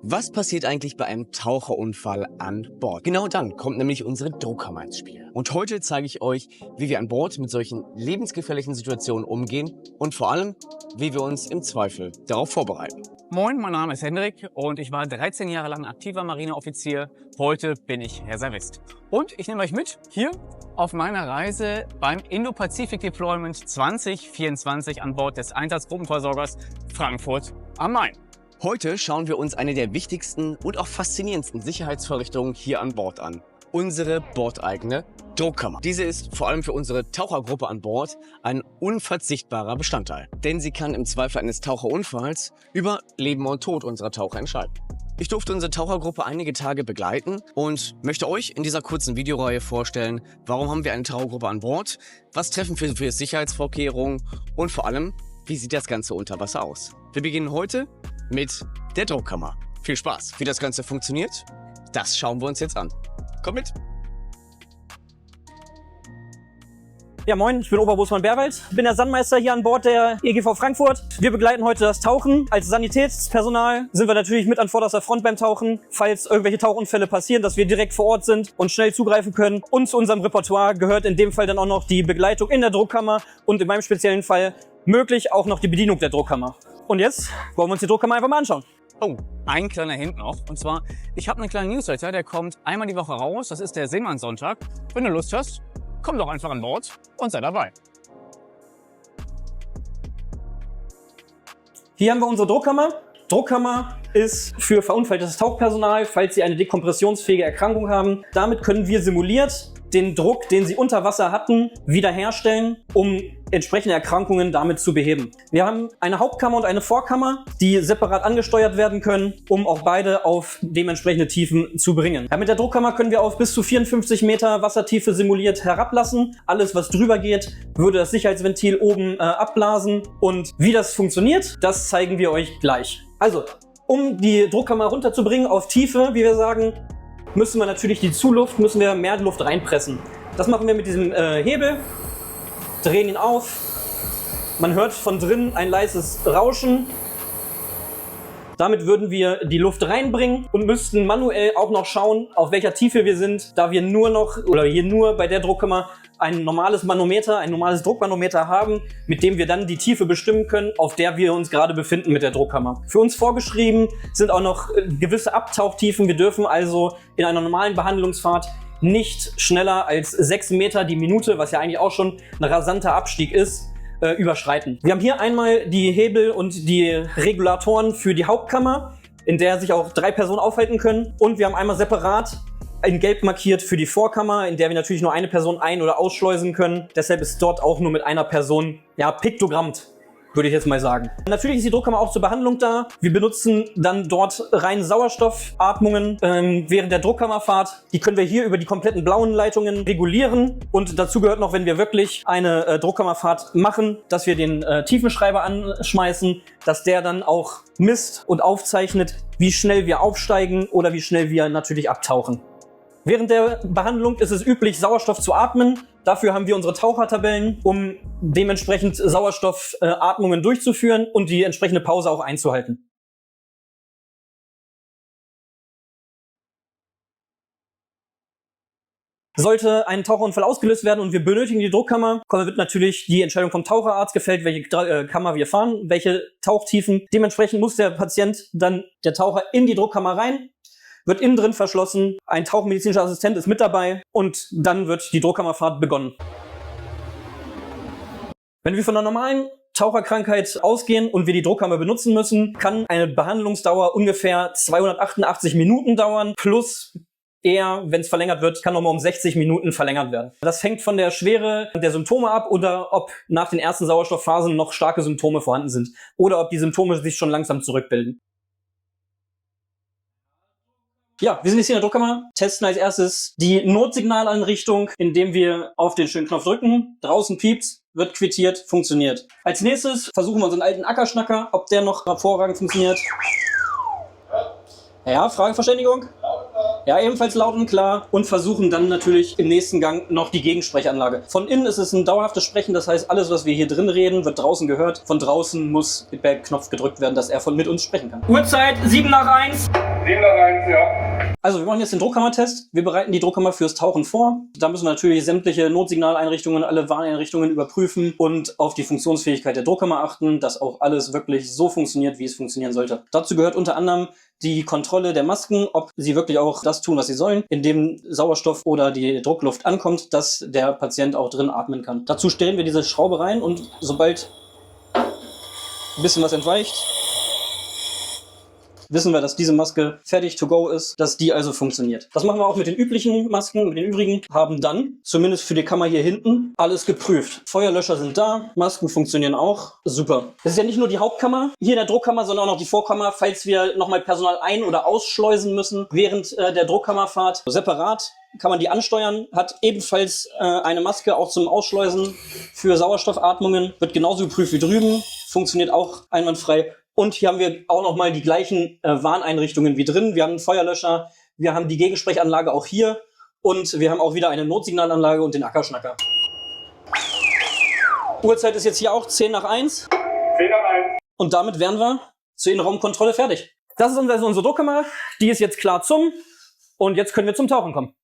Was passiert eigentlich bei einem Taucherunfall an Bord? Genau dann kommt nämlich unsere Druckkammer ins Spiel. Und heute zeige ich euch, wie wir an Bord mit solchen lebensgefährlichen Situationen umgehen und vor allem, wie wir uns im Zweifel darauf vorbereiten. Moin, mein Name ist Hendrik und ich war 13 Jahre lang aktiver Marineoffizier. Heute bin ich Reservist. Und ich nehme euch mit hier auf meiner Reise beim Indo-Pacific Deployment 2024 an Bord des Einsatzgruppenversorgers Frankfurt am Main. Heute schauen wir uns eine der wichtigsten und auch faszinierendsten Sicherheitsvorrichtungen hier an Bord an. Unsere bordeigene Druckkammer. Diese ist vor allem für unsere Tauchergruppe an Bord ein unverzichtbarer Bestandteil. Denn sie kann im Zweifel eines Taucherunfalls über Leben und Tod unserer Taucher entscheiden. Ich durfte unsere Tauchergruppe einige Tage begleiten und möchte euch in dieser kurzen Videoreihe vorstellen, warum haben wir eine Tauchergruppe an Bord, was treffen wir für Sicherheitsvorkehrungen und vor allem, wie sieht das Ganze unter Wasser aus. Wir beginnen heute mit der Druckkammer. Viel Spaß! Wie das Ganze funktioniert, das schauen wir uns jetzt an. Kommt mit! Ja moin, ich bin Oberbootsmann Berwald, bin der Sandmeister hier an Bord der EGV Frankfurt. Wir begleiten heute das Tauchen. Als Sanitätspersonal sind wir natürlich mit an vorderster Front beim Tauchen, falls irgendwelche Tauchunfälle passieren, dass wir direkt vor Ort sind und schnell zugreifen können. Und zu unserem Repertoire gehört in dem Fall dann auch noch die Begleitung in der Druckkammer und in meinem speziellen Fall möglich auch noch die Bedienung der Druckkammer. Und jetzt wollen wir uns die Druckkammer einfach mal anschauen. Oh, ein kleiner Hint noch. Und zwar, ich habe einen kleinen Newsletter, der kommt einmal die Woche raus. Das ist der Seemannssonntag. Wenn du Lust hast, komm doch einfach an Bord und sei dabei. Hier haben wir unsere Druckkammer. Druckkammer ist für verunfalltes Tauchpersonal, falls sie eine dekompressionsfähige Erkrankung haben. Damit können wir simuliert den Druck, den sie unter Wasser hatten, wiederherstellen, um entsprechende Erkrankungen damit zu beheben. Wir haben eine Hauptkammer und eine Vorkammer, die separat angesteuert werden können, um auch beide auf dementsprechende Tiefen zu bringen. Ja, mit der Druckkammer können wir auf bis zu 54 Meter Wassertiefe simuliert herablassen. Alles, was drüber geht, würde das Sicherheitsventil oben abblasen. Und wie das funktioniert, das zeigen wir euch gleich. Also, um die Druckkammer runterzubringen auf Tiefe, wie wir sagen, müssen wir natürlich mehr Luft reinpressen. Das machen wir mit diesem Hebel, drehen ihn auf. Man hört von drinnen ein leises Rauschen. Damit würden wir die Luft reinbringen und müssten manuell auch noch schauen, auf welcher Tiefe wir sind, da wir hier nur bei der Druckkammer ein normales Manometer, ein normales Druckmanometer haben, mit dem wir dann die Tiefe bestimmen können, auf der wir uns gerade befinden mit der Druckkammer. Für uns vorgeschrieben sind auch noch gewisse Abtauchtiefen. Wir dürfen also in einer normalen Behandlungsfahrt nicht schneller als 6 Meter die Minute, was ja eigentlich auch schon ein rasanter Abstieg ist, überschreiten. Wir haben hier einmal die Hebel und die Regulatoren für die Hauptkammer, in der sich auch 3 Personen aufhalten können. Und wir haben einmal separat in Gelb markiert für die Vorkammer, in der wir natürlich nur eine Person ein- oder ausschleusen können. Deshalb ist dort auch nur mit einer Person, ja, piktogrammt, würde ich jetzt mal sagen. Natürlich ist die Druckkammer auch zur Behandlung da. Wir benutzen dann dort rein Sauerstoffatmungen während der Druckkammerfahrt. Die können wir hier über die kompletten blauen Leitungen regulieren. Und dazu gehört noch, wenn wir wirklich eine Druckkammerfahrt machen, dass wir den Tiefenschreiber anschmeißen, dass der dann auch misst und aufzeichnet, wie schnell wir aufsteigen oder wie schnell wir natürlich abtauchen. Während der Behandlung ist es üblich, Sauerstoff zu atmen. Dafür haben wir unsere Tauchertabellen, um dementsprechend Sauerstoffatmungen durchzuführen und die entsprechende Pause auch einzuhalten. Sollte ein Taucherunfall ausgelöst werden und wir benötigen die Druckkammer, wird natürlich die Entscheidung vom Taucherarzt gefällt, welche Kammer wir fahren, welche Tauchtiefen. Dementsprechend muss der Taucher in die Druckkammer rein, wird innen drin verschlossen, ein tauchmedizinischer Assistent ist mit dabei und dann wird die Druckkammerfahrt begonnen. Wenn wir von einer normalen Taucherkrankheit ausgehen und wir die Druckkammer benutzen müssen, kann eine Behandlungsdauer ungefähr 288 Minuten dauern, plus eher, wenn es verlängert wird, kann nochmal um 60 Minuten verlängert werden. Das hängt von der Schwere der Symptome ab oder ob nach den ersten Sauerstoffphasen noch starke Symptome vorhanden sind oder ob die Symptome sich schon langsam zurückbilden. Ja, wir sind jetzt hier in der Druckkammer, testen als erstes die Notsignaleinrichtung, indem wir auf den schönen Knopf drücken. Draußen piept's, wird quittiert, funktioniert. Als nächstes versuchen wir unseren alten Ackerschnacker, ob der noch hervorragend funktioniert. Ja, Frageverständigung? Ja, ebenfalls laut und klar und versuchen dann natürlich im nächsten Gang noch die Gegensprechanlage. Von innen ist es ein dauerhaftes Sprechen, das heißt, alles, was wir hier drin reden, wird draußen gehört. Von draußen muss der Knopf gedrückt werden, dass er mit uns sprechen kann. Uhrzeit 7 nach 1. 7 nach 1, ja. Also wir machen jetzt den Druckkammertest. Wir bereiten die Druckkammer fürs Tauchen vor. Da müssen wir natürlich sämtliche Notsignaleinrichtungen, alle Warneinrichtungen überprüfen und auf die Funktionsfähigkeit der Druckkammer achten, dass auch alles wirklich so funktioniert, wie es funktionieren sollte. Dazu gehört unter anderem die Kontrolle der Masken, ob sie wirklich auch das tun, was sie sollen, indem Sauerstoff oder die Druckluft ankommt, dass der Patient auch drin atmen kann. Dazu stellen wir diese Schraube rein und sobald ein bisschen was entweicht, wissen wir, dass diese Maske fertig to go ist, dass die also funktioniert. Das machen wir auch mit den üblichen Masken, mit den übrigen, haben dann, zumindest für die Kammer hier hinten, alles geprüft. Feuerlöscher sind da, Masken funktionieren auch, super. Das ist ja nicht nur die Hauptkammer hier in der Druckkammer, sondern auch noch die Vorkammer, falls wir nochmal Personal ein- oder ausschleusen müssen während der Druckkammerfahrt. Separat kann man die ansteuern, hat ebenfalls eine Maske auch zum Ausschleusen für Sauerstoffatmungen, wird genauso geprüft wie drüben, funktioniert auch einwandfrei. Und hier haben wir auch nochmal die gleichen Warneinrichtungen wie drin. Wir haben einen Feuerlöscher, wir haben die Gegensprechanlage auch hier und wir haben auch wieder eine Notsignalanlage und den Ackerschnacker. Uhrzeit ist jetzt hier auch 10 nach 1. 10 nach 1. Und damit wären wir zur Innenraumkontrolle fertig. Das ist also unsere Druckkammer. Die ist jetzt klar zum. Und jetzt können wir zum Tauchen kommen.